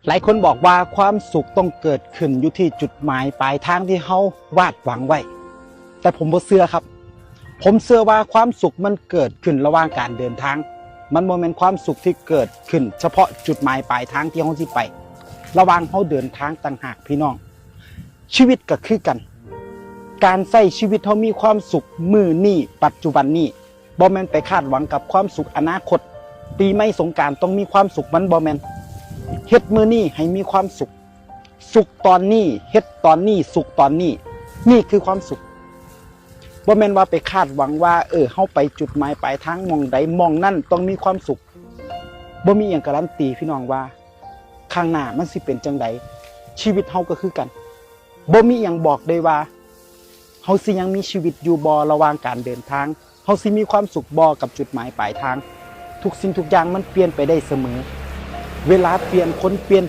หลายคนบอกว่าความสุขต้องเกิดขึ้นอยู่ที่จุดหมายปลายทางที่เฮาวาดหวังไว้แต่ผมบ่เชื่อครับผมเชื่อว่าความสุขมันเกิดขึ้นระหว่างการเดินทางมันบ่แม่นความสุขที่เกิดขึ้นเฉพาะจุดหมายปลายทางที่เฮาสิไประหว่างเฮาเดินทางต่างหากพี่น้องชีวิตก็คือกันการใช้ชีวิตเฮามีความสุขมื้อนี้ปัจจุบันนี้บ่แม่นไปคาดหวังกับความสุขอนาคตปีใหม่สงกรานต์ต้องมีความสุขมันบ่แม่นเฮ็ดมื้อนี้ให้มีความสุขสุขตอนนี้เฮ็ดตอนนี้สุขตอนนี้นี่คือความสุขบ่แม่นว่าไปคาดหวังว่าเฮาไปจุดหมายปลายทางหม้องใดหม้องนั่นต้องมีความสุขบ่มีหยังการันตีพี่น้องว่าข้างหน้ามันสิเป็นจังไดชีวิตเฮาก็คือกันบ่มีหยังบอกได้ว่าเฮาสิยังมีชีวิตอยู่บ่ระหว่างการเดินทางเฮาสิมีความสุขบ่กับจุดหมายปลายทางทุกสิ่งทุกอย่างมันเปลี่ยนไปได้เสมอเวลาเปลี่ยนคนเปลี่ยน